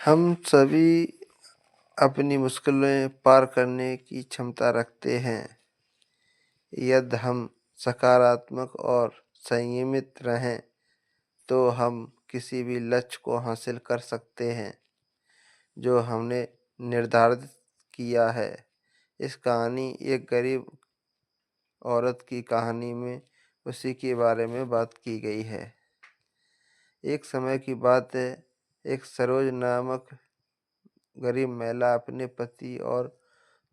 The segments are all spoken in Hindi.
हम सभी अपनी मुश्किलें पार करने की क्षमता रखते हैं। यदि हम सकारात्मक और संयमित रहें, तो हम किसी भी लक्ष्य को हासिल कर सकते हैं, जो हमने निर्धारित किया है। इस कहानी एक गरीब औरत की कहानी में उसी के बारे में बात की गई है। एक समय की बात है, एक सरोज नामक गरीब महिला अपने पति और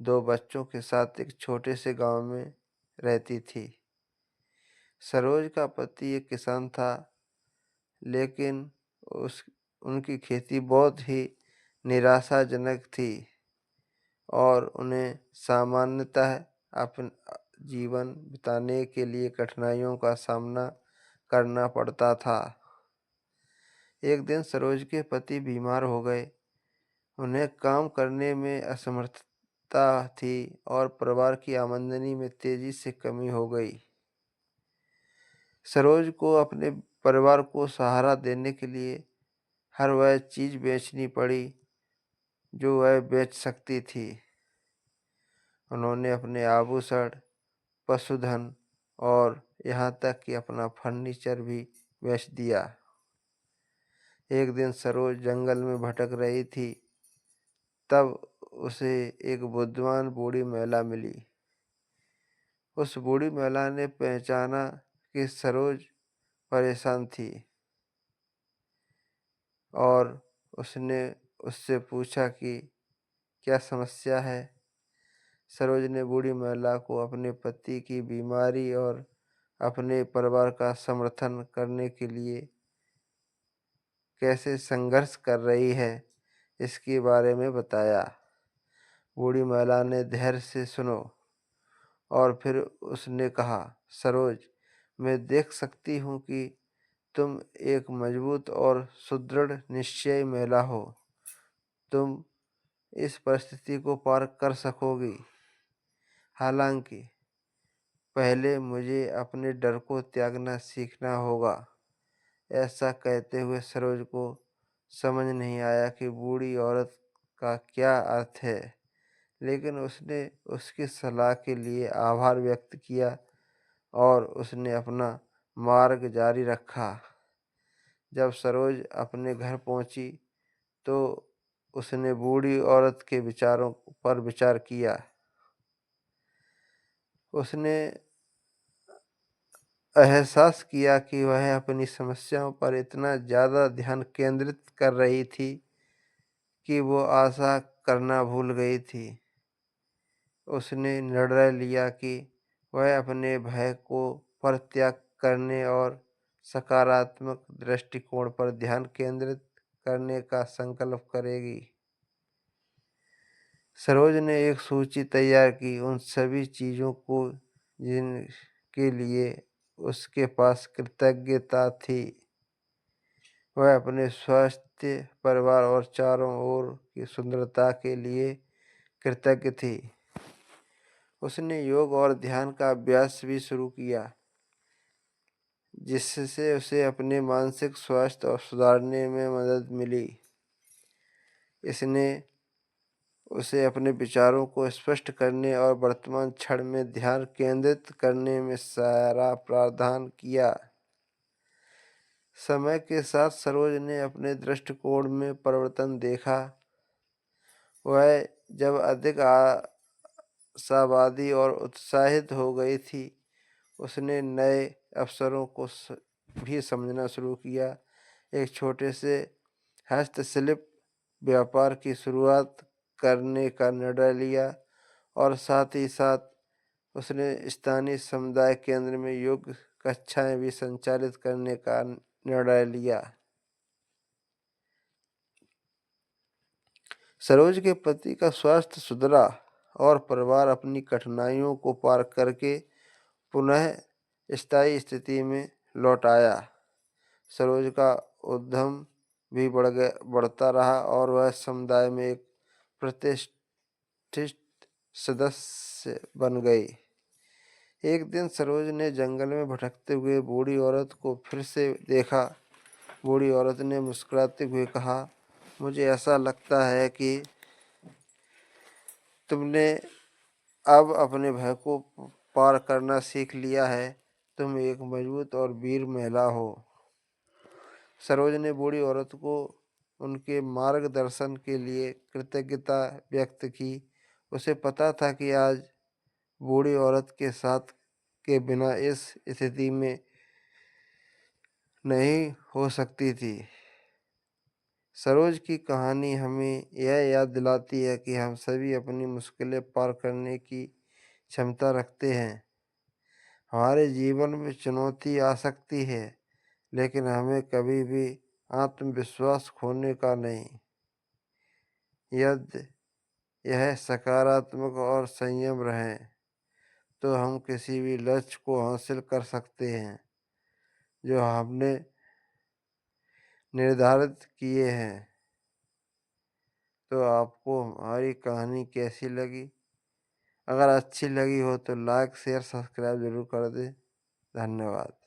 2 बच्चों के साथ एक छोटे से गांव में रहती थी। सरोज का पति एक किसान था, लेकिन उस उनकी खेती बहुत ही निराशाजनक थी और उन्हें सामान्यतः अपन जीवन बिताने के लिए कठिनाइयों का सामना करना पड़ता था। एक दिन सरोज के पति बीमार हो गए। उन्हें काम करने में असमर्थता थी और परिवार की आमदनी में तेजी से कमी हो गई। सरोज को अपने परिवार को सहारा देने के लिए हर वह चीज बेचनी पड़ी जो वह बेच सकती थी। उन्होंने अपने आभूषण, पशुधन और यहाँ तक कि अपना फर्नीचर भी बेच दिया। एक दिन सरोज जंगल में भटक रही थी, तब उसे एक बुद्धिमान बूढ़ी महिला मिली। उस बूढ़ी महिला ने पहचाना कि सरोज परेशान थी और उसने उससे पूछा कि क्या समस्या है। सरोज ने बूढ़ी महिला को अपने पति की बीमारी और अपने परिवार का समर्थन करने के लिए कैसे संघर्ष कर रही है, इसके बारे में बताया। बूढ़ी महिला ने धैर्य से सुनो और फिर उसने कहा, सरोज, मैं देख सकती हूँ कि तुम एक मजबूत और सुदृढ़ निश्चयी महिला हो। तुम इस परिस्थिति को पार कर सकोगी। हालांकि पहले मुझे अपने डर को त्यागना सीखना होगा। ऐसा कहते हुए सरोज को समझ नहीं आया कि बूढ़ी औरत का क्या अर्थ है, लेकिन उसने उसकी सलाह के लिए आभार व्यक्त किया और उसने अपना मार्ग जारी रखा। जब सरोज अपने घर पहुंची, तो उसने बूढ़ी औरत के विचारों पर विचार किया। उसने एहसास किया कि वह अपनी समस्याओं पर इतना ज़्यादा ध्यान केंद्रित कर रही थी कि वो आशा करना भूल गई थी। उसने निर्णय लिया कि वह अपने भय को परित्याग करने और सकारात्मक दृष्टिकोण पर ध्यान केंद्रित करने का संकल्प करेगी। सरोज ने एक सूची तैयार की, उन सभी चीज़ों को जिनके लिए उसके पास कृतज्ञता थी। वह अपने स्वास्थ्य, परिवार और चारों ओर की सुंदरता के लिए कृतज्ञ थी। उसने योग और ध्यान का अभ्यास भी शुरू किया, जिससे उसे अपने मानसिक स्वास्थ्य और सुधारने में मदद मिली। इसने उसे अपने विचारों को स्पष्ट करने और वर्तमान क्षण में ध्यान केंद्रित करने में सारा प्रावधान किया। समय के साथ सरोज ने अपने दृष्टिकोण में परिवर्तन देखा। वह जब अधिक आशावादी और उत्साहित हो गई थी, उसने नए अवसरों को भी समझना शुरू किया। एक छोटे से हस्तशिल्प व्यापार की शुरुआत करने का निर्णय लिया और साथ ही साथ उसने स्थानीय समुदाय केंद्र में योग कक्षाएं भी संचालित करने का निर्णय लिया। सरोज के पति का स्वास्थ्य सुधरा और परिवार अपनी कठिनाइयों को पार करके पुनः स्थायी स्थिति में लौट आया। सरोज का उद्यम भी बढ़ता रहा और वह समुदाय में एक प्रतिष्ठित सदस्य बन गई। एक दिन सरोज ने जंगल में भटकते हुए बूढ़ी औरत को फिर से देखा। बूढ़ी औरत ने मुस्कुराते हुए कहा, मुझे ऐसा लगता है कि तुमने अब अपने भय को पार करना सीख लिया है। तुम एक मजबूत और वीर महिला हो। सरोज ने बूढ़ी औरत को उनके मार्गदर्शन के लिए कृतज्ञता व्यक्त की। उसे पता था कि आज बूढ़ी औरत के साथ के बिना इस स्थिति में नहीं हो सकती थी। सरोज की कहानी हमें यह याद दिलाती है कि हम सभी अपनी मुश्किलें पार करने की क्षमता रखते हैं। हमारे जीवन में चुनौती आ सकती है, लेकिन हमें कभी भी आत्मविश्वास खोने का नहीं। यदि यह सकारात्मक और संयम रहे तो हम किसी भी लक्ष्य को हासिल कर सकते हैं जो हमने निर्धारित किए हैं। तो आपको हमारी कहानी कैसी लगी? अगर अच्छी लगी हो तो लाइक शेयर सब्सक्राइब जरूर कर दें। धन्यवाद।